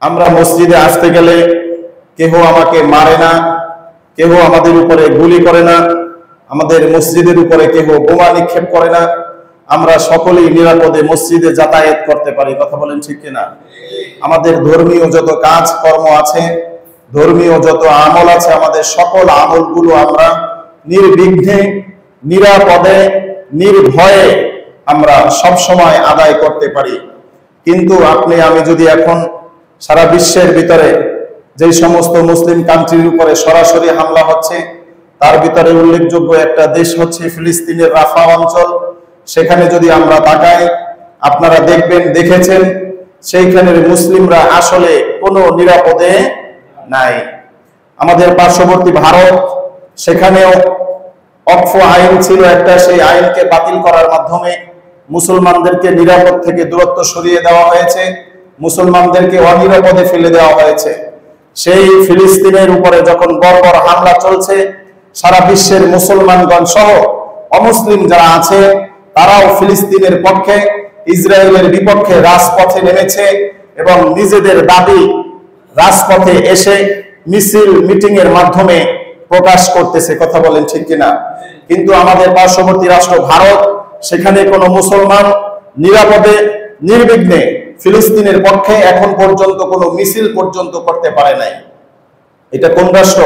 আমরা মসজিদে আসতে গেলে কেহ আমাকে মারে না, কেহ আমাদের উপরে গুলি করে না, আমাদের মসজিদের উপরে কেহ বোমা নিক্ষেপ করে না, আমরা সকলেই নিরাপদে মসজিদে যাতায়াত করতে পারি। কথা বলেন ঠিক কিনা? আমাদের ধর্মীয় যত কাজ কর্ম আছে, ধর্মীয় যত আমল আছে, আমাদের সকল আমলগুলো আমরা নির্বিঘ্নে, নিরাপদে, নির্ভয়ে আমরা সব সময় আদায় করতে পারি। কিন্তু আপনি আমি যদি এখন সারা বিশ্বের ভিতরে যে সমস্ত মুসলিম কান্ট্রির উপরে সরাসরি হামলা হচ্ছে, তার ভিতরে উল্লেখযোগ্য একটা দেশ হচ্ছে ফিলিস্তিনের রাফা অঞ্চল। সেখানে যদি আমরা তাকাই, আপনারা দেখবেন, দেখেছেন সেইখানের মুসলিমরা আসলে কোনো নিরাপদে নাই। আমাদের পার্শ্ববর্তী ভারত, সেখানেও অক্ফ আইন ছিল একটা, সেই আইনকে বাতিল করার মাধ্যমে মুসলমানদেরকে নিরাপদ থেকে দূরত্ব সরিয়ে দেওয়া হয়েছে, মুসলমানদেরকে অনিরাপদে ফেলে দেওয়া হয়েছে। সেই ফিলিস্তিনের উপরে যখন বর্বর হামলা চলছে, সারা বিশ্বের মুসলমানগণ সহ অমুসলিম যারা আছে তারাও ফিলিস্তিনের পক্ষে, ইসরায়েলের বিপক্ষে রাজপথে নেমেছে এবং নিজেদের দাবি রাজপথে এসে মিছিল মিটিং এর মাধ্যমে প্রকাশ করতেছে। কথা বলেন ঠিক কিনা? কিন্তু আমাদের পার্শ্ববর্তী রাষ্ট্র ভারত, সেখানে কোনো মুসলমান নিরাপদে নির্বিঘ্নে ফিলিস্তিনের পক্ষে এখন পর্যন্ত কোনো মিছিল পর্যন্ত করতে পারে নাই। এটা কোন রাষ্ট্র?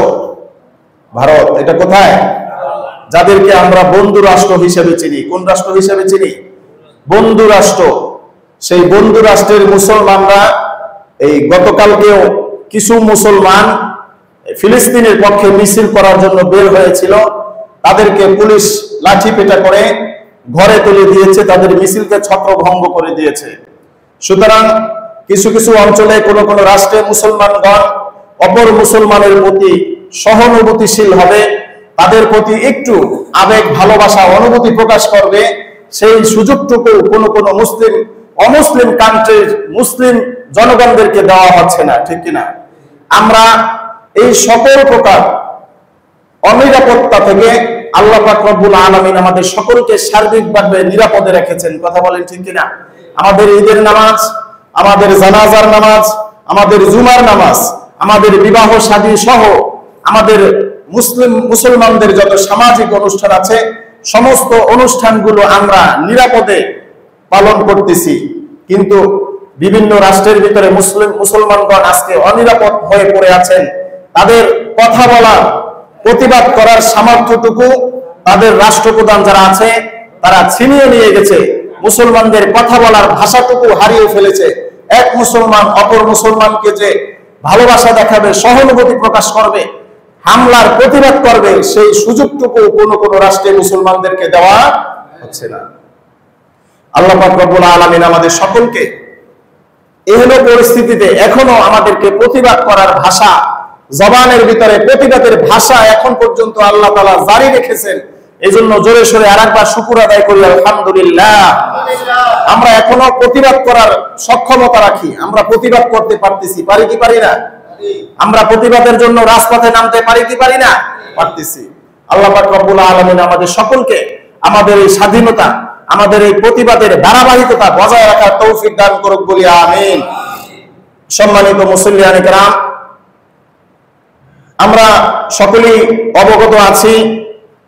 ভারত। এটা কোথায়? যাদেরকে আমরা বন্ধু রাষ্ট্র হিসেবে চিনি। কোন রাষ্ট্র হিসেবে চিনি? বন্ধু রাষ্ট্র। সেই বন্ধু রাষ্ট্রের মুসলমানরা, এই গতকালকেও কিছু মুসলমান ফিলিস্তিনের পক্ষে মিছিল করার জন্য বের হয়েছিল, তাদেরকে পুলিশ লাঠি পেটা করে ঘরে তুলে দিয়েছে, তাদের মিছিলকে ছত্রভঙ্গ করে দিয়েছে। সুতরাং কিছু কিছু অঞ্চলে কোনো কোনো রাষ্ট্রে মুসলমানগণ অপর মুসলমানের প্রতি সহানুভূতিশীল হবে, তাদের প্রতি একটু আবেগ, ভালোবাসা, অনুভূতি প্রকাশ করবে। সেই সুযোগটুকু কোনো কোনো মুসলিম, অমুসলিম কান্ট্রির মুসলিম জনগণদেরকে দেওয়া হচ্ছে না। ঠিক কিনা? আমরা এই সকল প্রকার অনিরাপত্তা থেকে আল্লাহ পাক রব্বুল আলামিন আমাদের সকলকে সার্বিকভাবে নিরাপদে রেখেছেন। কথা বলেন ঠিক কিনা? আমাদের ঈদের নামাজ, আমাদের জানাজার নামাজ, আমাদের জুমার নামাজ, আমাদের বিবাহ শাদী সহ আমাদের মুসলমানদের যত সামাজিক অনুষ্ঠান আছে, সমস্ত অনুষ্ঠানগুলো আমরা নিরাপদে পালন করতেছি। কিন্তু বিভিন্ন রাষ্ট্রের ভিতরে মুসলমানগণ আজকে অনিরাপদ হয়ে পড়ে আছেন। তাদের কথা বলা, প্রতিবাদ করার সামর্থ্যটুকু তাদের রাষ্ট্রপ্রধান যারা আছে তারা ছিনিয়ে নিয়ে গেছে। মুসলমানদের কথা বলার ভাষাটুকু হারিয়ে ফেলেছে। এক মুসলমান অপর মুসলমানকে যে ভালোবাসা দেখাবে, সহানুভূতি প্রকাশ করবে, হামলার প্রতিবাদ করবে, সেই সুযোগটুকু কোন কোন রাষ্ট্রে মুসলমানদেরকে দেওয়া হচ্ছে না। আল্লাহ পাক রব্বুল আলামিন আমাদের সকলকে এহেন পরিস্থিতিতে এখনো আমাদেরকে প্রতিবাদ করার ভাষা, জবানের ভিতরে প্রতিবাদের ভাষা এখন পর্যন্ত আল্লাহ তাআলা জারি রেখেছেন। এই জন্য জোরে সোরে আরেকবার শুকর আদায় করি, আলহামদুলিল্লাহ। আমরা এখনো প্রতিবাদ করার সক্ষমতা রাখি, আমরা প্রতিবাদ করতে পারতেছি, পারি কি পারি না? আমরা প্রতিবাদের জন্য রাজপথে নামতে পারি কি পারি না? পারতেছি। আল্লাহ পাক রব্বুল আলামিন আমাদের সকলকে আমাদের এই স্বাধীনতা, আমাদের এই প্রতিবাদের ধারাবাহিকতা বজায় রাখার তৌফিক দান করুক বলি আমিন। সম্মানিত মুসল্লিয়ানে কেরাম, আমরা সকলেই অবগত আছি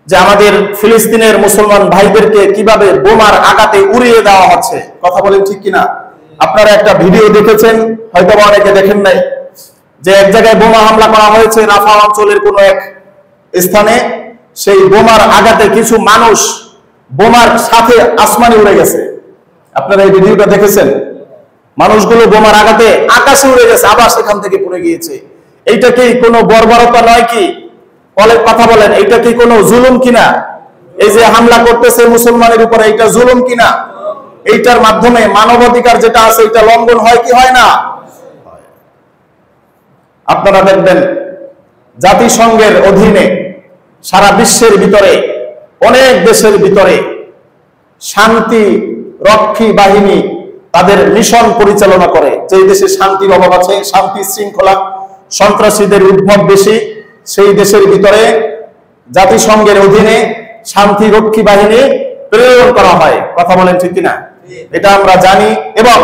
যে আমাদের ফিলিস্তিনের মুসলমান ভাইদেরকে কিভাবে বোমার আঘাতে উড়িয়ে দেওয়া হচ্ছে। কথা বলেন ঠিক কিনা? আপনারা একটা ভিডিও দেখেছেন, হয়তো অনেকে দেখেন নাই, যে এক জায়গায় বোমা হামলা করা হয়েছে রাফা অঞ্চলের কোন এক স্থানে। সেই বোমার আঘাতে কিছু মানুষ বোমার সাথে আসমানে উড়ে গেছে। আপনারা এই ভিডিওটা দেখেছেন? মানুষগুলো বোমার আঘাতে আকাশে উড়ে গেছে, আবার সেখান থেকে পড়ে গিয়েছে। এইটা কি কোনো বর্বরতা নয় কি? কথা বলেন, এইটা কি কোনো জুলুম কিনা? এই যে হামলা করতেছে মুসলমানের উপরে, এইটা জুলুম কিনা? এইটার মাধ্যমে মানবাধিকার যেটা আছে এটা লঙ্ঘন হয় কি হয় না? আপনারা দেখবেন জাতিসংঘের অধীনে সারা বিশ্বের ভিতরে অনেক দেশের ভিতরে শান্তি রক্ষী বাহিনী তাদের মিশন পরিচালনা করে। যে দেশে শান্তির অভাব আছে, শান্তি শৃঙ্খলা, সন্ত্রাসীদের উদ্ভব বেশি, সেই দেশের ভিতরে জাতিসংঘের অধীনে শান্তি রক্ষী বাহিনী প্রেরণ করা হয়। কথা বলেন ঠিক কিনা? এটা আমরা জানি। এবং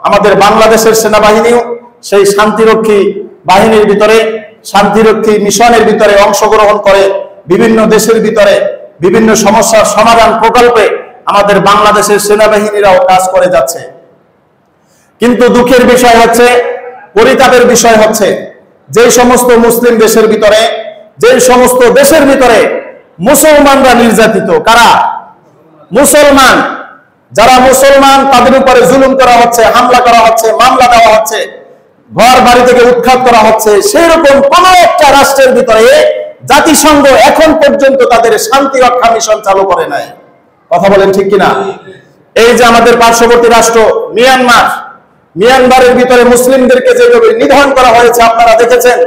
আমাদের বাংলাদেশের সেনাবাহিনীও সেই শান্তিরক্ষী বাহিনীর ভিতরে, শান্তিরক্ষী মিশনের ভিতরে অংশগ্রহণ করে বিভিন্ন দেশের ভিতরে বিভিন্ন সমস্যার সমাধান প্রকল্পে আমাদের বাংলাদেশের সেনাবাহিনীরাও কাজ করে যাচ্ছে। কিন্তু দুঃখের বিষয় হচ্ছে, পরিতাপের বিষয় হচ্ছে, যে সমস্ত মুসলিম দেশের ভিতরে, যে সমস্ত দেশের ভিতরে মুসলমানরা নির্যাতিত, কারা? মুসলমান। যারা মুসলমান তাদের উপরে জুলুম করা হচ্ছে, হামলা করা হচ্ছে, মামলা দেওয়া হচ্ছে, ঘর বাড়ি থেকে উৎখাত করা হচ্ছে, সেই রকম কোন একটা রাষ্ট্রের ভিতরে জাতিসংঘ এখন পর্যন্ত তাদের শান্তি রক্ষা মিশন চালু করে নাই। কথা বলেন ঠিক কিনা? এই যে আমাদের পার্শ্ববর্তী রাষ্ট্র মিয়ানমার, মিয়ানমারের ভিতরে মুসলিমদেরকে যেভাবে নিধন করা হয়েছে আপনারা দেখেছেন।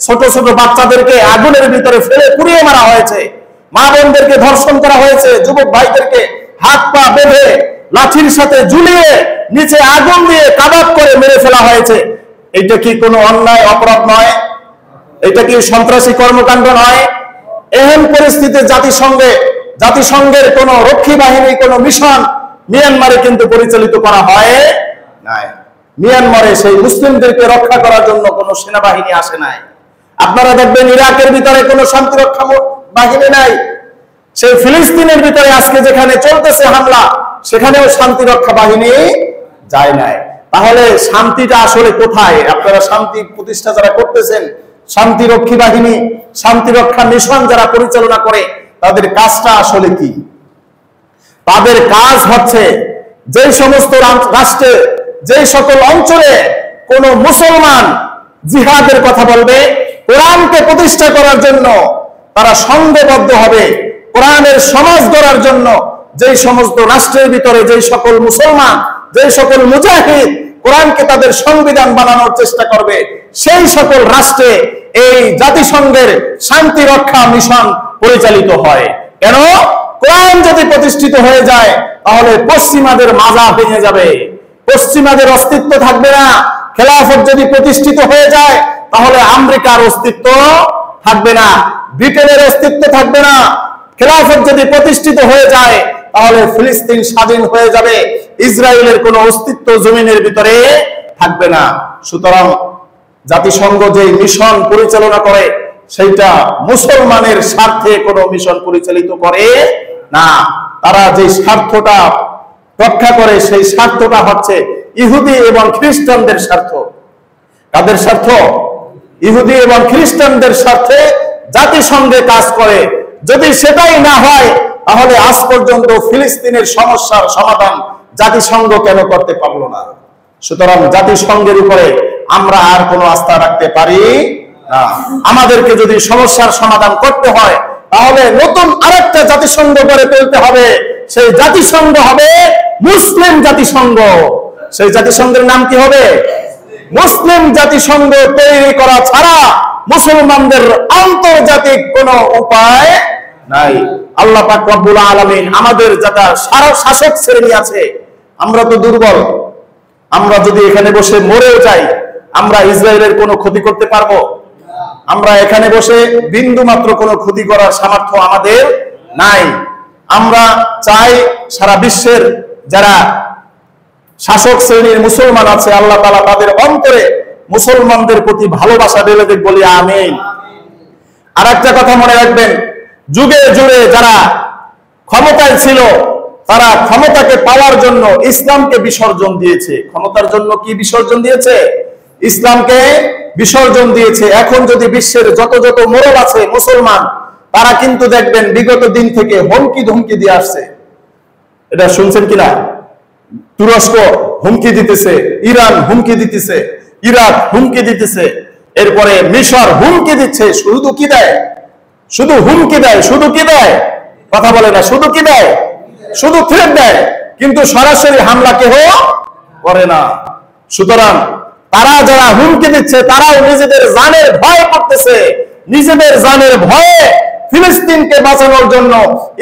ছোট ছোট বাচ্চাদেরকে আগুনের ভিতরে ফেলে পুড়িয়ে মারা হয়েছে, মা বোনদেরকে ধর্ষণ করা হয়েছে, যুবক ভাইদেরকে হাত পা বেঁধে লাঠির সাথে ঝুলিয়ে নিচে আগুন দিয়ে কাবাব করে মেরে ফেলা হয়েছে। এটা কি কোনো অন্যায় অপরাধ নয়? এটা কি সন্ত্রাসী কর্মকাণ্ড নয়? এমন পরিস্থিতিতে জাতিসংঘের কোন রক্ষী বাহিনী, কোন মিশন মিয়ানমারে কিন্তু পরিচালিত করা হয় নাই। মিয়ানমারে সেই মুসলিমদেরকে রক্ষা করার জন্য কোন সেনাবাহিনী আসে নাই। আপনারা দেখবেন ইরাকের ভিতরে কোনো শান্তিরক্ষা বাহিনী নাই। সেই ফিলিস্তিনের ভিতরে আজকে যেখানে চলতেছে হামলা, সেখানেও শান্তিরক্ষা বাহিনী যায় নাই। তাহলে শান্তিটা আসলে কোথায়? আপনারা শান্তি প্রতিষ্ঠা যারা করতেছেন, শান্তিরক্ষী বাহিনী, শান্তিরক্ষা মিশন যারা পরিচালনা করে, তাদের কাজটা আসলে কি? তাদের কাজ হচ্ছে যে সমস্ত রাষ্ট্রে, যে সকল অঞ্চলে কোন মুসলমান জিহাদের কথা বলবে, কোরআনকে প্রতিষ্ঠা করার জন্য তারা সংঘবদ্ধ হবে, কোরআনের সমাজ গড়ার জন্য যে সমস্ত রাষ্ট্রের ভিতরে যে সকল মুসলমান, যে সকল মুজাহিদ কোরআনকে তাদের সংবিধান বানানোর চেষ্টা করবে, সেই সকল রাষ্ট্রে এই জাতিসংঘের শান্তি রক্ষা মিশন পরিচালিত হয়। কেন? কোরআন যদি প্রতিষ্ঠিত হয়ে যায় তাহলে পশ্চিমাদের মাজা ভেঙে যাবে, পশ্চিমাদের অস্তিত্ব থাকবে না। খেলাফত যদি প্রতিষ্ঠিত হয়ে যায় তাহলে আমেরিকার অস্তিত্ব থাকবে না, ব্রিটেনের অস্তিত্ব থাকবে না। খেলাফত যদি প্রতিষ্ঠিত হয়ে যায় তাহলে ফিলিস্তিন স্বাধীন হয়ে যাবে, ইসরায়েলের কোনো অস্তিত্ব জমিনের ভিতরে থাকবে না। সুতরাং জাতিসংঘ যে মিশন পরিচালনা করে সেইটা মুসলমানের স্বার্থে কোনো মিশন পরিচালিত করে না। তারা যে স্বার্থটা রক্ষা করে সেই স্বার্থটা হচ্ছে ইহুদি এবং খ্রিস্টানদের স্বার্থ। কাদের স্বার্থ? ইহুদি এবং খ্রিস্টানদের স্বার্থে জাতিসংঘে কাজ করে। যদি সেটাই না হয় তাহলে আজ পর্যন্ত ফিলিস্তিনের সমস্যার সমাধান জাতিসংঘ কেন করতে পারলো না? সুতরাং জাতিসংঘের উপরে আমরা আর কোনো আস্থা রাখতে পারি না। আমাদেরকে যদি সমস্যার সমাধান করতে হয় তাহলে নতুন আরেকটা জাতিসংঘ গড়ে তুলতে হবে। সেই জাতিসংঘ হবে মুসলিম জাতিসংঘ। সেই জাতিসংঘের নাম কি হবে? মুসলিম জাতিসংঘ তৈরি করা ছাড়া মুসলমানদের আন্তর্জাতিক কোনো উপায় নাই। আল্লাহ পাক রব্বুল আলামিন আমাদের যারা শাসক শ্রেণী আছে, আমরা তো দুর্বল। আমরা যদি এখানে বসে মরেও যাই, আমরা ইসরায়েলের কোনো ক্ষতি করতে পারবো? আমরা এখানে বসে বিন্দু মাত্র কোনো ক্ষতি করার সামর্থ্য আমাদের নাই। আমরা চাই সারা বিশ্বের যারা শাসক শ্রেণীর মুসলমান আছে, আল্লাহ তাআলা তাদের অন্তরে মুসলমানদের প্রতি ভালোবাসা ঢেলে দেখ, বলি আমিন। আর একটা কথা মনে রাখবেন, যুগে যুগে যারা ক্ষমতায় ছিল তারা ক্ষমতাকে পাওয়ার জন্য ইসলামকে বিসর্জন দিয়েছে। ক্ষমতার জন্য কি বিসর্জন দিয়েছে? ইসলামকে বিসর্জন দিয়েছে। এখন যদি বিশ্বের যত যত মোড়ল আছে মুসলমান, তারা কিন্তু দেখবেন বিগত দিন থেকে হুমকি ধমকি দিয়ে আসছে। এটা শুনছেন কিনা? তুরস্ক হুমকি দিতেছে, ইরান হুমকি দিতেছে, ইরাক হুমকি দিতেছে, এরপরে মিশর হুমকি দিচ্ছে। শুধু কি দেয়? শুধু হুমকি দেয়। শুধু কি দেয়? কথা বলে না। শুধু কি দেয়? শুধু থ্রেট দেয়, কিন্তু সরাসরি হামলা কেহ করে না। সুতরাং তারা যারা হুমকি দিচ্ছে তারাও নিজেদের জানের ভয় করতেছে। নিজেদের জানের ভয়ে ফিলিস্তিনকে বাঁচানোর জন্য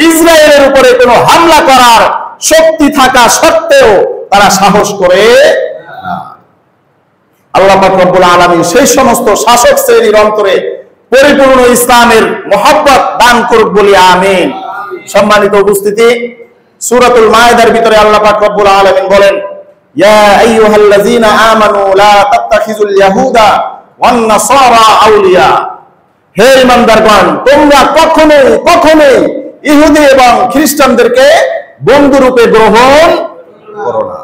ইসরায়েলের উপরে কোনো হামলা করার শক্তি থাকা সত্ত্বেও তারা সাহস করে না। আল্লাহ পাক রব্বুল আলামিন সেই সমস্ত শাসক শ্রেণীর অন্তরে পরিপূর্ণ ইসলামের মহব্বত দান করুক, বলি আমিন। সম্মানিত উপস্থিতি, সূরাতুল মায়েদার ভিতরে আল্লাহ পাক রব্বুল আলামিন বলেন, ইয়া আইয়ুহাল্লাযীনা আমানু লা তাত্তাখিযুল ইয়াহুদা ওয়ান নাসারা আউলিয়া, হে ঈমানদারগণ, তোমরা কখনোই ইহুদি এবং খ্রিস্টানদেরকে বন্ধুরূপে গ্রহণ করো না।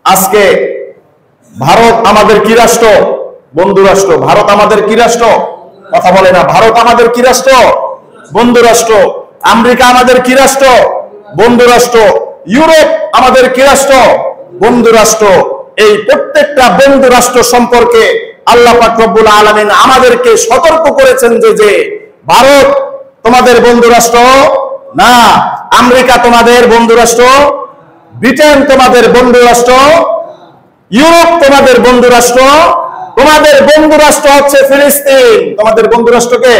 আজকে ভারত আমাদের কি রাষ্ট্র? বন্ধু রাষ্ট্র। ভারত আমাদের কি রাষ্ট্র? কথা বলে না। ভারত আমাদের কি রাষ্ট্র? বন্ধু রাষ্ট্র। আমেরিকা আমাদের কি রাষ্ট্র? বন্ধু রাষ্ট্র। ইউরোপ আমাদের কি রাষ্ট্র? বন্ধু রাষ্ট্র। এই প্রত্যেকটা বন্ধু রাষ্ট্র সম্পর্কে আল্লাহ পাক রব্বুল আলামিন আমাদেরকে সতর্ক করেছেন যে ভারত তোমাদের বন্ধু রাষ্ট্র না, আমেরিকা তোমাদের বন্ধু রাষ্ট্র, ব্রিটেন তোমাদের বন্ধু রাষ্ট্র, ইউরোপ তোমাদের বন্ধু রাষ্ট্র, তোমাদের বন্ধু রাষ্ট্র হচ্ছে ফিলিস্তিন। তোমাদের বন্ধু রাষ্ট্রকে?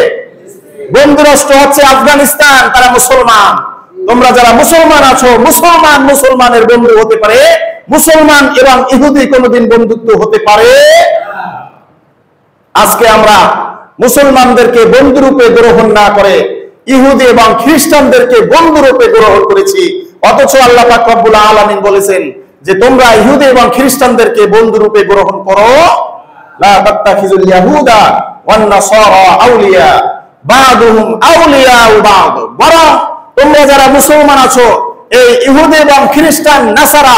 বন্ধু রাষ্ট্র হচ্ছে আফগানিস্তান, তারা মুসলমান। তোমরা যারা মুসলমান আছো, মুসলমানের বন্ধু হতে পারে, মুসলমান এবং ইহুদি কোনোদিন বন্ধুত্ব হতে পারে। আজকে আমরা মুসলমানদেরকে বন্ধুরূপে গ্রহণ না করে ইহুদি এবং খ্রিস্টানদেরকে বন্ধুরূপে গ্রহণ করেছি। অথচ আল্লাহ পাক রব্বুল আলামিন বলেছেন যে তোমরা ইহুদি এবং খ্রিস্টানদেরকে বন্ধুরূপে গ্রহণ করো। লা তাত্তাখিযুল ইয়াহুদা ওয়ান নাসারা আউলিয়া বা'দুহুম আউলিয়াউ বা'দ, বরং তোমরা যারা মুসলমান আছো, এই ইহুদি এবং খ্রিস্টান, নাসারা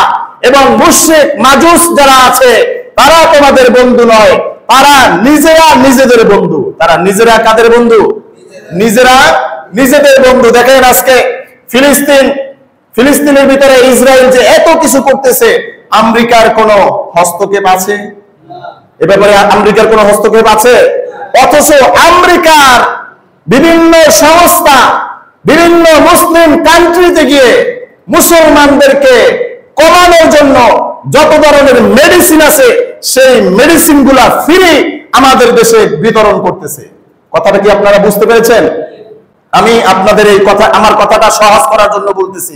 এবং মুশরিক মাজুস যারা আছে, তারা তোমাদের বন্ধু নয়, তারা নিজেরা নিজেদের বন্ধু। তারা নিজেরা কাদের বন্ধু? নিজেরা নিজেদের বন্ধু। দেখেন আজকে ফিলিস্তিনের ভিতরে ইসরায়েল যে এত কিছু করতেছে, আমেরিকার কোনো হস্তক্ষেপ আছে? এ ব্যাপারে আমেরিকার কোনো হস্তক্ষেপ আছে? অথচ আমেরিকার বিভিন্ন সংস্থা বিভিন্ন মুসলিম কান্ট্রিতে গিয়ে মুসলমানদেরকে কমানোর জন্য যত ধরনের মেডিসিন আছে, সেই মেডিসিন গুলা ফ্রি আমাদের দেশে বিতরণ করতেছে। কথাটা কি আপনারা বুঝতে পেরেছেন? আমি আপনাদের আমার কথাটা সহজ করার জন্য বলতেছি।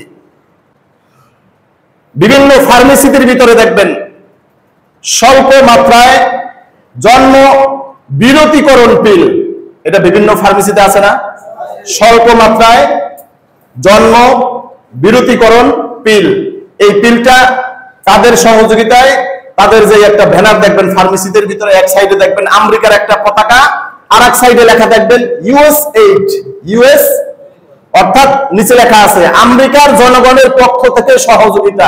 বিভিন্ন ফার্মেসিদের ভিতরে দেখবেন স্বল্প মাত্রায় জন্ম বিরতিকরণ পিল, এটা বিভিন্ন ফার্মেসিতে আছে না? স্বল্প মাত্রায় জন্ম বিরতিকরণ পিল, এই পিলটা তাদের সহযোগিতায়, তাদের যে একটা ব্যানার দেখবেন ফার্মেসিদের ভিতরে, এক সাইডে দেখবেন আমেরিকার একটা পতাকা, আর এক সাইডে লেখা দেখবেন ইউএস, অর্থাৎ নিচে লেখা আছে আমেরিকার জনগণের পক্ষ থেকে সহযোগিতা।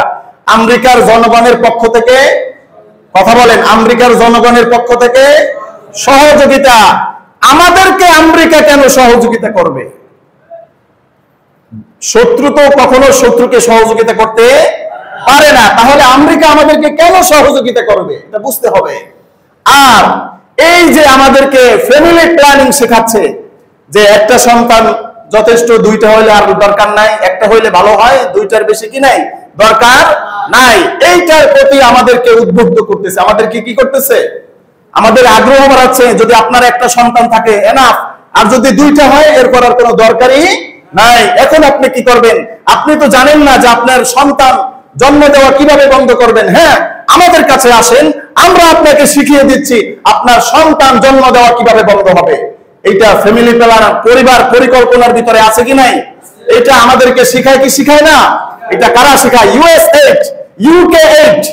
আমেরিকার জনগণের পক্ষ থেকে, কথা বলেন, আমেরিকার জনগণের পক্ষ থেকে সহযোগিতা। আমাদেরকে আমেরিকা কেন সহযোগিতা করবে? শত্রু তো কখনো শত্রুকে সহযোগিতা করতে পারে না, তাহলে আমেরিকা আমাদেরকে কেন সহযোগিতা করবে? এটা বুঝতে হবে। আর এই যে আমাদেরকে ফ্যামিলি প্ল্যানিং শেখাচ্ছে, যে একটা সন্তান যথেষ্ট, দুইটা হইলে আর দরকার নাই, একটা হইলে ভালো হয়, দুইটার বেশি কি নাই দরকার নাই, এইটার প্রতি আমাদেরকে উদ্বুদ্ধ করতেছে। আমাদেরকে কি করতেছে? আমাদের আগ্রহ বাড়াচ্ছে। যদি আপনার একটা সন্তান থাকে এনাফ, আর যদি দুইটা হয় এরপর আর কোনো দরকারই নাই। এখন আপনি কি করবেন? আপনি তো জানেন না যে আপনার সন্তান জন্ম দেওয়া কিভাবে বন্ধ করবেন। হ্যাঁ, আমাদের কাছে আসেন, আমরা আপনাকে শিখিয়ে দিচ্ছি আপনার সন্তান জন্ম দেওয়া কিভাবে বন্ধ হবে। এইটা ফ্যামিলি প্ল্যান, পরিবার পরিকল্পনার ভিতরে আছে কি নাই? এটা আমাদেরকে শিখায় কি শিখায় না? এটা কারা শিখায়? ইউএস8, UK8,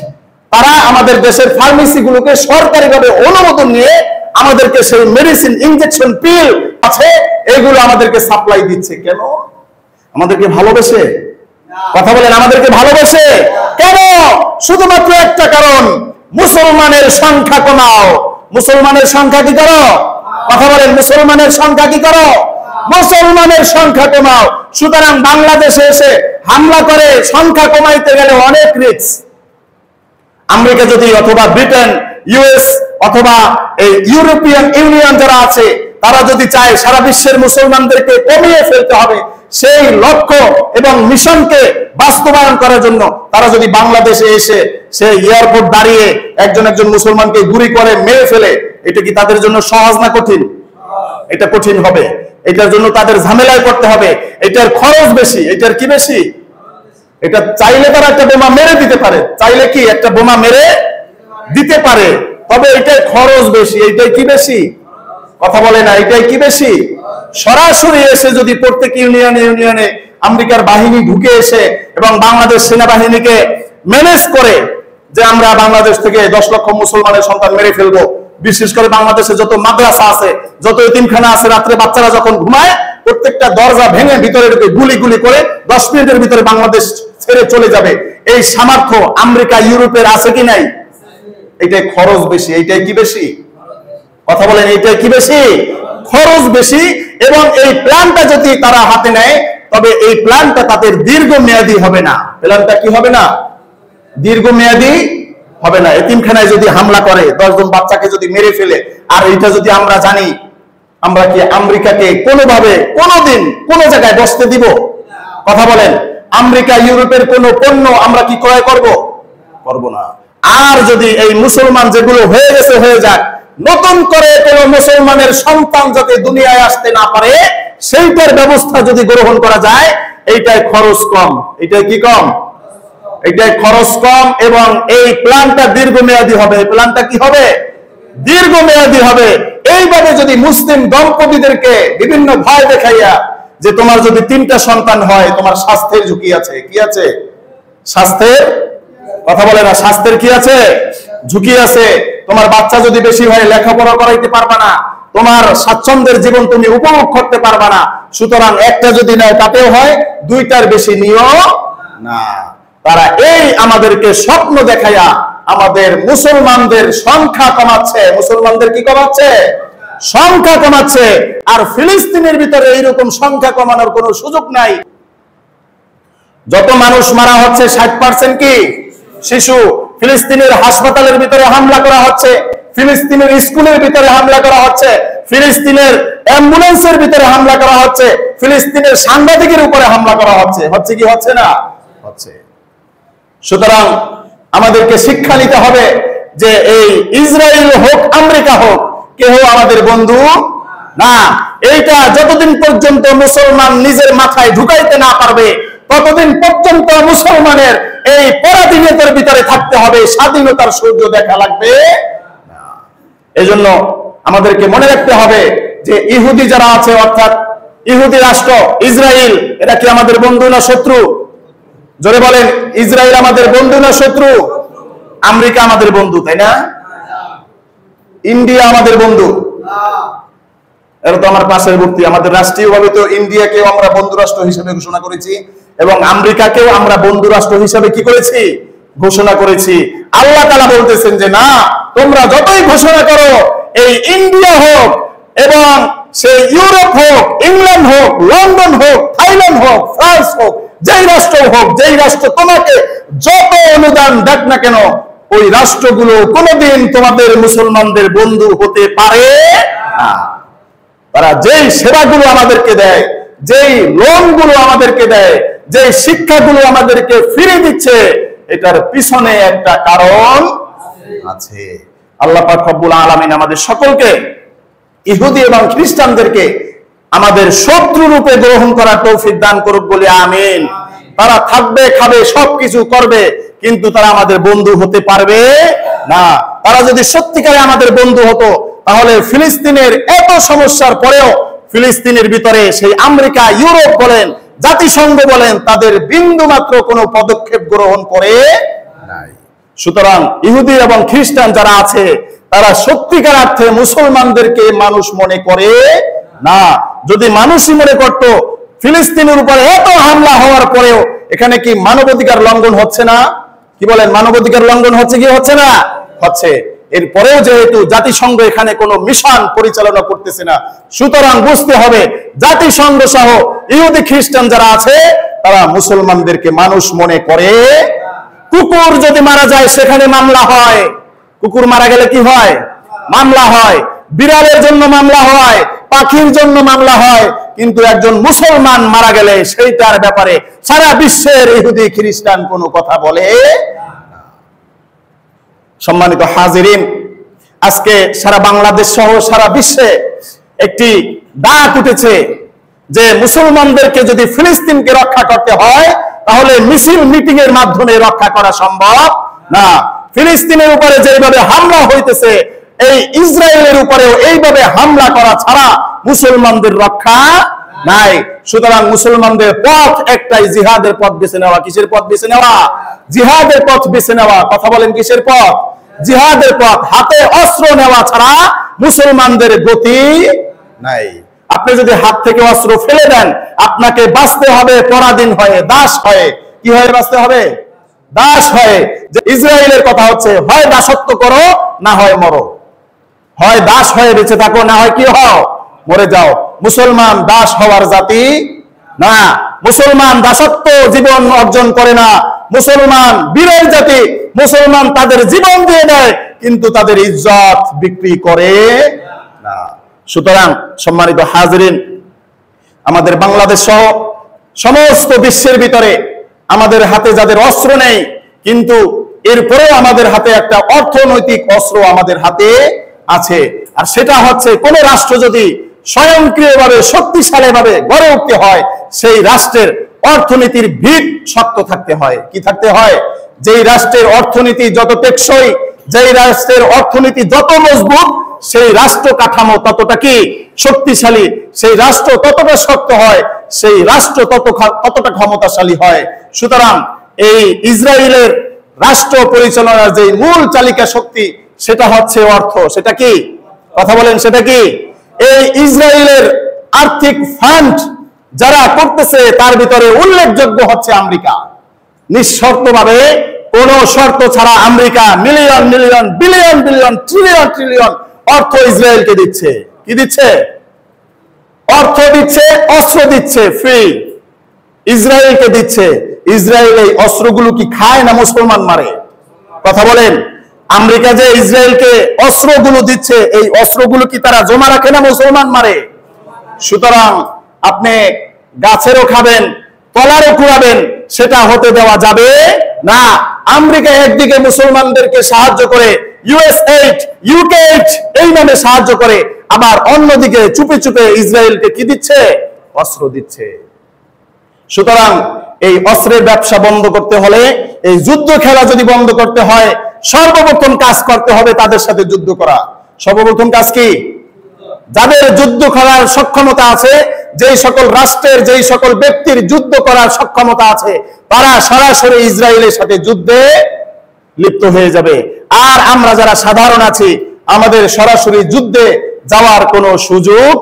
তারা আমাদের দেশের ফার্মেসি গুলোকে সরকারিভাবে অনুমোদন নিয়ে আমাদেরকে সেই মেডিসিন, ইনজেকশন, পিল আছে, এগুলো আমাদেরকে সাপ্লাই দিচ্ছে। কেন? আমাদেরকে ভালোবেসে? কথা বলেন, আমাদেরকে ভালোবেসে। কেন? শুধুমাত্র একটা কারণ, মুসলমানের সংখ্যা কমাও। মুসলমানের সংখ্যা কি করো? কথা বলেন, মুসলমানের সংখ্যা কি করো? মুসলমানের সংখ্যা কমাও। সুতরাং বাংলাদেশে এসে হামলা করে সংখ্যা কমাইতে গেলে অনেক রিস্ক। আমেরিকা যদি, অথবা ব্রিটেন, ইউএস, অথবা এই ইউরোপিয়ান ইউনিয়ন যারা আছে, তারা যদি চায় সারা বিশ্বের মুসলমানদেরকে কমিয়ে ফেলতে হবে, সেই লক্ষ্য এবং মিশনকে বাস্তবায়ন করার জন্য তারা যদি বাংলাদেশে এসে সেই এয়ারপোর্ট দাঁড়িয়ে একজন মুসলমানকে গুলি করে মেরে ফেলে, এটা কি তাদের জন্য সহজ না কঠিন? এটা কঠিন হবে। এটার জন্য তাদের ঝামেলায় পড়তে হবে। এটার খরচ বেশি। এটার কি বেশি? এটা চাইলে তারা একটা বোমা মেরে দিতে পারে, চাইলে কি একটা বোমা মেরে দিতে পারে, তবে এটার খরচ বেশি। এইটাই কি বেশি? কথা বলে না, এটাই কি বেশি? সরাসরি এসে যদি প্রত্যেক আমেরিকার বাহিনী ঢুকে এসে এবং বাংলাদেশ সেনাবাহিনীকে ম্যানেজ করে যে আমরা বাংলাদেশ থেকে 10 লক্ষ মুসলমানের সন্তান মেরে ফেলবো। বিশেষ করে বাংলাদেশে যত মাদ্রাসা আছে, যত এতিমখানা আছে, রাত্রে বাচ্চারা যখন ঘুমায় প্রত্যেকটা দরজা ভেঙে ভিতরে ঢুকে গুলি গুলি করে 10 মিনিটের ভিতরে বাংলাদেশ ছেড়ে চলে যাবে। এই সামর্থ্য আমেরিকা ইউরোপের আছে কি নাই? এটাই খরচ বেশি। এইটাই কি বেশি? কথা বলেন, এইটাই কি বেশি? খরচ বেশি। এবং এই প্ল্যানটা যদি তারা হাতে নেয় তবে এই প্ল্যানটা তাদের দীর্ঘমেয়াদী হবে না। প্ল্যানটা কি হবে না? দীর্ঘমেয়াদী হবে না। এতিমখানায় যদি হামলা করে, 10 জন বাচ্চাকে যদি মেরে ফেলে, আর এটা যদি আমরা জানি, আমরা কি আমেরিকাকে কোনোভাবে কোনোদিন কোন জায়গায় বসতে দিব? কথা বলেন, আমেরিকা ইউরোপের কোন পণ্য আমরা কি ক্রয় করব? করব না। আর যদি এই মুসলমান যেগুলো হয়ে গেছে হয়ে যাক, নতুন করে কোন মুসলমানের সন্তান যাতে দুনিয়ায় আসতে না পারে সেইটার ব্যবস্থা যদি গ্রহণ করা যায়, এইটাই খরচ কম। এটাই কি কম? এটাই খরচ কম। এবং এই প্ল্যানটা দীর্ঘমেয়াদী হবে। এই প্ল্যানটা কি হবে? দীর্ঘমেয়াদী হবে। এইভাবে যদি মুসলিম দম্পতিদেরকে বিভিন্ন ভয় দেখাইয়া যে তোমার যদি 3টা সন্তান হয় তোমার স্বাস্থ্যের ঝুঁকি আছে। কি আছে? স্বাস্থ্যের, কথা বলে না, স্বাস্থ্যের কি আছে? ঝুঁকি আছে। তোমার বাচ্চা যদি বেশি হয় লেখাপড়া করাইতে পারবা না, তোমার স্বাচ্ছন্দ্যের জীবন তুমি উপভোগ করতে পারবা না। সুতরাং একটা যদি নয় তাতেও হয়, 2টার বেশি নিও না। তারা এই আমাদেরকে স্বপ্ন দেখাইয়া আমাদের মুসলমানদের সংখ্যা কমাচ্ছে। মুসলমানদের কি কমাচ্ছে? সংখ্যা কমাচ্ছে। আর ফিলিস্তিনের ভিতরে এইরকম সংখ্যা কমানোর কোনো সুযোগ নাই। যত মানুষ মারা হচ্ছে 60% কি শিশু। ফিলিস্তিনের হাসপাতালের ভিতরে হামলা করা হচ্ছে, ফিলিস্তিনের স্কুলের ভিতরে হামলা করা হচ্ছে, ফিলিস্তিনের অ্যাম্বুলেন্সের ভিতরে হামলা করা হচ্ছে, ফিলিস্তিনের সাংবাদিকের উপরে হামলা করা হচ্ছে। হচ্ছে কি হচ্ছে না? হচ্ছে। সুতরাং আমাদেরকে শিক্ষা নিতে হবে যে এই ইসরায়েল হোক আমেরিকা হোক কেউ আমাদের বন্ধু না। এইটা যতদিন পর্যন্ত মুসলমান নিজের মাথায় ঢুকাইতে না পারবে ততদিন পর্যন্ত মুসলমানের এই পরাধীনতার ভিতরে থাকতে হবে। স্বাধীনতার সূর্য দেখা লাগবে না। এজন্য আমাদেরকে মনে রাখতে হবে যে ইহুদি যারা আছে, অর্থাৎ ইহুদি রাষ্ট্র ইসরায়েল, এটা কি আমাদের বন্ধু না শত্রু? জোরে বলেন, ইসরায়েল আমাদের বন্ধু না শত্রু? আমেরিকা আমাদের বন্ধু, তাই না? ইন্ডিয়া আমাদের বন্ধু? এরা তো আমার পাশের বর্তী। আমাদের রাষ্ট্রীয়ভাবে তো ইন্ডিয়াকেও আমরা বন্ধু রাষ্ট্র হিসেবে ঘোষণা করেছি এবং আমেরিকাকেও আমরা বন্ধু রাষ্ট্র হিসেবে কি করেছি? ঘোষণা করেছি। আল্লাহ তাআলা বলতেছেন যে না, তোমরা যতই ঘোষণা করো, এই ইন্ডিয়া হোক এবং সেই ইউরোপ হোক, ইংল্যান্ড হোক, লন্ডন হোক, থাইল্যান্ড হোক, ফ্রান্স হোক, যেই রাষ্ট্র হোক, যেই রাষ্ট্র তোমাকে যত অনুদান দেখ না কেন, ওই রাষ্ট্রগুলো কোনোদিন তোমাদের মুসলমানদের বন্ধু হতে পারে না। তারা যেই সেবাগুলো আমাদেরকে দেয়, যেই লোনগুলো আমাদেরকে দেয়, যেই শিক্ষাগুলো আমাদেরকে ফিরে দিচ্ছে, এটার পিছনে একটা কারণ আছে। আল্লাহ পাক রব্বুল আলামিন আমাদের সকলকে ইহুদি এবং খ্রিস্টানদেরকে আমাদের শত্রু রূপে গ্রহণ করার তৌফিক দান করুক বলে আমিন। তারা থাকবে, খাবে, সবকিছু করবে, কিন্তু তারা আমাদের বন্ধু হতে পারবে না। তারা যদি সত্যিকারে আমাদের বন্ধু হতো তাহলে ফিলিস্তিনের এত সমস্যার পরেও ফিলিস্তিনের ভিতরে সেই আমেরিকা, ইউরোপ বলেন, জাতিসংঘ বলেন, তাদের বিন্দু মাত্র কোনো পদক্ষেপ গ্রহণ করে নাই। সুতরাং ইহুদি এবং খ্রিস্টান যারা আছে তারা সত্যিকার অর্থে মুসলমানদেরকে মানুষ মনে করে না। যদি মানুষই মনে করত, ফিলিস্তিনের উপরে এত হামলা হওয়ার পরেও এখানে কি মানবাধিকার লঙ্ঘন হচ্ছে না? কি বলেন, মানবাধিকার লঙ্ঘন হচ্ছে কি হচ্ছে না? হচ্ছে। এরপরেও যেহেতু জাতিসংঘ এখানে কোনো মিশন পরিচালনা করতেছে না, সুতরাং বুঝতে হবে জাতিসংঘ সহ ইহুদি খ্রিস্টান যারা আছে তারা মুসলমানদেরকে মানুষ মনে করে। কুকুর যদি মারা যায় সেখানে মামলা হয়। কুকুর মারা গেলে কি হয়? মামলা হয়। বিড়ালের জন্য মামলা হয়, পাখির জন্য মামলা হয়, কিন্তু একজন মুসলমান মারা গেলে সেইটার ব্যাপারে সারা বিশ্বের ইহুদি খ্রিস্টান কোনো কথা বলে। সম্মানিত হাজিরিন, আজকে সারা বাংলাদেশ সহ সারা বিশ্বে একটি ডাক উঠেছে যে মুসলমানদেরকে যদি ফিলিস্তিনকে রক্ষা করতে হয় তাহলে মিছিল মিটিং এর মাধ্যমে রক্ষা করা সম্ভব না। ফিলিস্তিনের উপরে যেভাবে হামলা হইতেছে, এই ইসরায়েলের উপরেও এইভাবে হামলা করা ছাড়া মুসলমানদের রক্ষা নাই। সুতরাং মুসলমানদের পথ একটাই, জিহাদের পথ বেছে নেওয়া। কিসের পথ বেছে নেওয়া? জিহাদের পথ বেছে নেওয়া। কথা বলেন, কিসের পথ? জিহাদের পথ। হাতে অস্ত্র নেওয়া ছাড়া মুসলমানদের গতি নাই। আপনি যদি হাত থেকে অস্ত্র ফেলে দেন, আপনাকে বাঁচতে হবে পরাধীন হয়ে, দাস হয়ে। কি হয়ে বাঁচতে হবে? দাস হয়ে। যে ইসরায়েলের কথা হচ্ছে, হয় দাসত্ব করো, না হয় মরো। হয় দাস হয়ে বেঁচে থাকো, না হয় কি হও? মরে যাও। মুসলমান দাস হওয়ার জাতি না। মুসলমান দাসত্ব জীবন অর্জন করে না। মুসলমান বীরের জাতি। মুসলমান তাদের জীবন দিয়ে দেয়, কিন্তু তাদের ইজ্জত বিক্রি করে না। সুতরাং সম্মানিত হাজিরিন, আমাদের বাংলাদেশ সহ সমস্ত বিশ্বের ভিতরে আমাদের হাতে যাদের অস্ত্র নেই, কিন্তু এরপরেও আমাদের হাতে একটা অর্থনৈতিক অস্ত্র আমাদের হাতে আছে। আর সেটা হচ্ছে, কোন রাষ্ট্র যদি স্বয়ংক্রিয়ভাবে শক্তিশালীভাবে গড়ে উঠতে হয়, সেই রাষ্ট্রের অর্থনীতির ভিত শক্ত থাকতে হয়। কি থাকতে হয়? যেই রাষ্ট্রের অর্থনীতি যত টেকসই, যেই রাষ্ট্রের অর্থনীতি যত মজবুত, সেই রাষ্ট্র কাঠামো ততটা কি শক্তিশালী, সেই রাষ্ট্র ততটা শক্ত হয়, সেই রাষ্ট্র ততটা ক্ষমতাশালী হয়। সুতরাং এই ইসরায়েলের রাষ্ট্র পরিচালনার যে মূল চালিকা শক্তি, সেটা হচ্ছে অর্থ। সেটা কি? কথা বলেন, সেটা কি? এই ইসরায়েলের আর্থিক ফান্ড যারা করতেছে, তার ভিতরে উল্লেখযোগ্য হচ্ছে আমেরিকা। নিঃশর্তভাবে, কোন শর্ত ছাড়া America million million, billion billion, trillion trillion অর্থ ইসরায়েলকে দিচ্ছে। কি দিচ্ছে? অর্থ দিচ্ছে, অস্ত্র দিচ্ছে, ফ্রি ইসরায়েলকে দিচ্ছে। ইসরায়েল এই অস্ত্রগুলো কি খায়, না মুসলমান মারে? কথা বলেন। আমেরিকা যে ইসরায়েলকে অস্ত্রগুলো দিচ্ছে, এই অস্ত্রগুলো কি তারা জমা রাখে, না মুসলমান মারে? সুতরাং আপনি গাছেরও খাবেন, কলারও কুড়াবেন, সেটা হতে দেওয়া যাবে না। আমেরিকা একদিকে মুসলমানদেরকে সাহায্য করে, ইউএসএইড, ইউকেইড এই নামে সাহায্য করে, আবার অন্যদিকে চুপে চুপে ইসরায়েলকে কি দিচ্ছে? অস্ত্র দিচ্ছে। সুতরাং এই অস্ত্রের ব্যবসা বন্ধ করতে হলে, এই যুদ্ধ খেলা যদি বন্ধ করতে হয়, সর্বপ্রথম কাজ করতে হবে তাদের সাথে যুদ্ধ করা। সর্বপ্রথম কাজ কি? যাদের যুদ্ধ করার সক্ষমতা আছে, যেই সকল রাষ্ট্রের, যেই সকল ব্যক্তির যুদ্ধ করার সক্ষমতা আছে, তারা সরাসরি ইসরায়েলের সাথে যুদ্ধে লিপ্ত হয়ে যাবে। আর আমরা যারা সাধারণ আছি, আমাদের সরাসরি যুদ্ধে যাওয়ার কোনো সুযোগ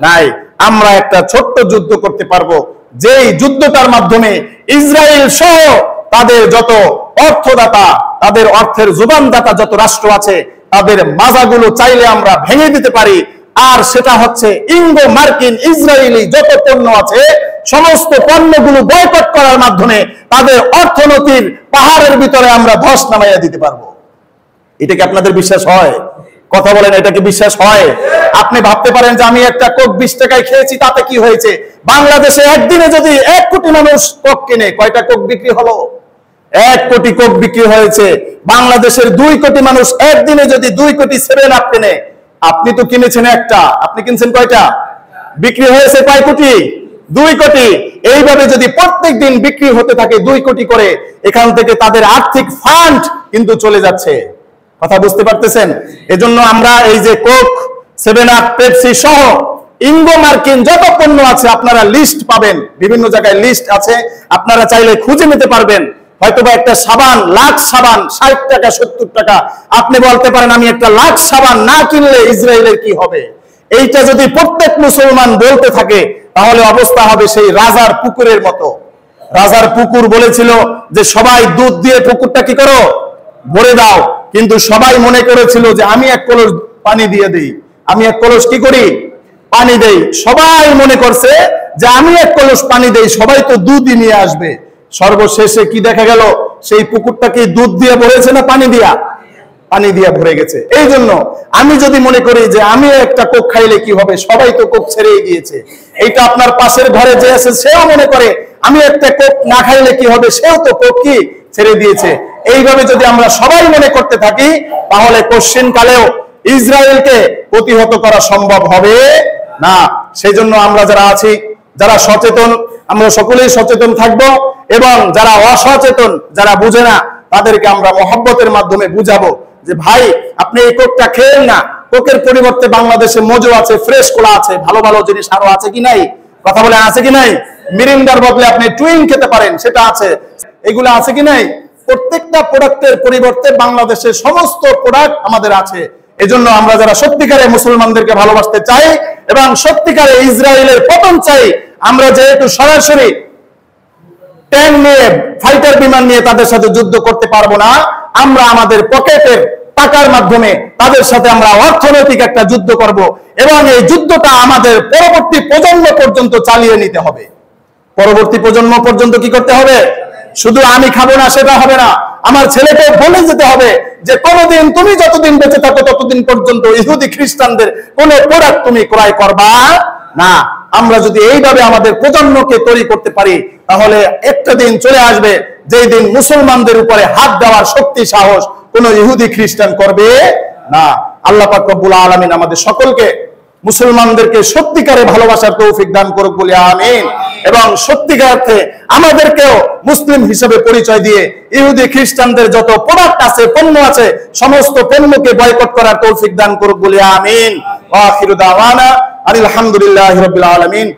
নাই। আমরা একটা ছোট্ট যুদ্ধ করতে পারবো, যেই যুদ্ধটার মাধ্যমে ইসরায়েল সহ তাদের যত অর্থদাতা, তাদের অর্থের যোগানদাতা যত রাষ্ট্র আছে, তাদের মাজাগুলো চাইলে আমরা ভেঙে দিতে পারি। আর সেটা হচ্ছে ইঙ্গো মার্কিন ইসরায়েলি যত পণ্য আছে, সমস্ত পণ্যগুলো বয়কট করার মাধ্যমে তাদের অর্থনীতির পাহাড়ের ভিতরে আমরা ধস নামাইয়া দিতে পারবো। এটা কি আপনাদের বিশ্বাস হয়? কথা বলেন, এটা কি বিশ্বাস হয়? আপনি ভাবতে পারেন যে আমি একটা কোক 20 টাকায় খেয়েছি, তাতে কি হয়েছে? বাংলাদেশে একদিনে যদি 1 কোটি মানুষ কোক কিনে, কয়টা কোক বিক্রি হলো? 1 কোটি কোক বিক্রি হয়েছে। বাংলাদেশের 2 কোটি মানুষ একদিনে যদি 2 কোটি 7 আপ কিনে, আপনি তো কিনেছেন একটা, আপনি কিনছেন কয়টা? বিক্রি হয়েছে কয় কোটি? 2 কোটি। এইভাবে যদি প্রত্যেক দিন বিক্রি হতে থাকে 2 কোটি করে, এখান থেকে তাদের আর্থিক ফান্ড কিন্তু চলে যাচ্ছে। কথা বুঝতে পারতেছেন? এজন্য আমরা এই যে কোক, 7 আপ, পেপসি সহ ইঙ্গো মার্কিন যত পণ্য আছে, আপনারা লিস্ট পাবেন, বিভিন্ন জায়গায় লিস্ট আছে, আপনারা চাইলে খুঁজে নিতে পারবেন। হয়তোবা একটা সাবান, লাক্স সাবান 60 টাকা 70 টাকা। আপনি বলতে পারেন, আমি একটা লাক্স সাবান না কিনলে ইসরায়েলের কি হবে? এইটা যদি প্রত্যেক মুসলমান বলতে থাকে, তাহলে অবস্থা হবে সেই রাজার পুকুরের মতো। রাজার পুকুর বলেছিল যে সবাই দুধ দিয়ে পুকুরটা কি করো? ভরে দাও। কিন্তু সবাই মনে করেছিল যে আমি 1 কলস পানি দিয়ে দেই, আমি 1 কলস কি করি? পানি দেই। সবাই মনে করছে যে আমি 1 কলস পানি দেই, সবাই তো দুধই নিয়ে আসবে। সর্বশেষে কি দেখা গেল? সেই পুকুরটা কি দুধ দিয়ে ভরেছে না পানি দিয়া? পানি দিয়া ভরে গেছে। এই জন্য আমি যদি মনে করি যে আমি একটা কোক খাইলে কি হবে, সবাই তো কোক ছেড়ে গিয়েছে, এইটা আপনার পাশের ঘরে যে আছে সেও মনে করে আমি একটা কোক না খাইলে কি হবে, সেও তো কোক কি ছেড়ে দিয়েছে। এইভাবে যদি আমরা সবাই মনে করতে থাকি, তাহলে কোশ্চিন কালেও ইসরায়েলকে প্রতিহত করা সম্ভব হবে না। সেই জন্য আমরা যারা আছি, যারা সচেতন, আমরা সকলেই সচেতন থাকবো, এবং যারা অসচেতন, যারা বুঝে না, তাদেরকে আমরা মহব্বতের মাধ্যমে বুঝাবো যে ভাই, আপনি এই কোকটা খেয়েন না, কোকের পরিবর্তে বাংলাদেশে মজো আছে, ফ্রেশ কোলা আছে, ভালো ভালো জিনিস আরো আছে কি নাই? কথা বলে আছে কি নাই? মিরিন্ডার বদলে আপনি টুইন খেতে পারেন, সেটা আছে। এগুলো আছে কি নাই? প্রত্যেকটা প্রোডাক্টের পরিবর্তে বাংলাদেশের সমস্ত প্রোডাক্ট আমাদের আছে। এজন্য আমরা যারা সত্যিকারে মুসলমানদেরকে ভালোবাসতে চাই এবং সত্যিকারে ইসরায়েলের পতন চাই, আমরা যেহেতু সরাসরি ট্যাঙ্ক নিয়ে, ফাইটার বিমান নিয়ে তাদের সাথে যুদ্ধ করতে পারবো না, আমরা আমাদের পকেটের টাকার মাধ্যমে তাদের সাথে আমরা অর্থনৈতিক একটা যুদ্ধ করব এবং এই যুদ্ধটা আমাদের পরবর্তী প্রজন্ম পর্যন্ত চালিয়ে নিতে হবে। পরবর্তী প্রজন্ম পর্যন্ত কি করতে হবে? শুধু আমি খাবো না সেটা হবে না, আমার ছেলেকে বলে যেতে হবে যে কোনোদিন, তুমি যতদিন বেঁচে থাকো ততদিন পর্যন্ত ইহুদি খ্রিস্টানদের কোনো প্রোডাক্ট তুমি ক্রয় করবা না। আমরা যদি এইভাবে আমাদের প্রজন্মকে তৈরি করতে পারি, তাহলে একটা দিন চলে আসবে যেই দিন মুসলমানদের উপরে হাত দেওয়ার শক্তি সাহস কোন ইহুদি খ্রিস্টান করবে না। আল্লাহ পাক রব্বুল আলামিন আমাদের সকলকে মুসলমানদেরকে সত্যিকারে ভালোবাসার তৌফিক দান করুক বলে আমিন। এবং সত্যিকারে আমাদেরকেও মুসলিম হিসেবে পরিচয় দিয়ে ইহুদি খ্রিস্টানদের যত প্রোডাক্ট আছে, পণ্য আছে, সমস্ত পণ্যকে বয়কট করার তৌফিক দান করুক বলে আমিন। ওয়া আখিরু দাওয়ানা আলহামদুলিল্লাহি রাব্বিল আলামিন।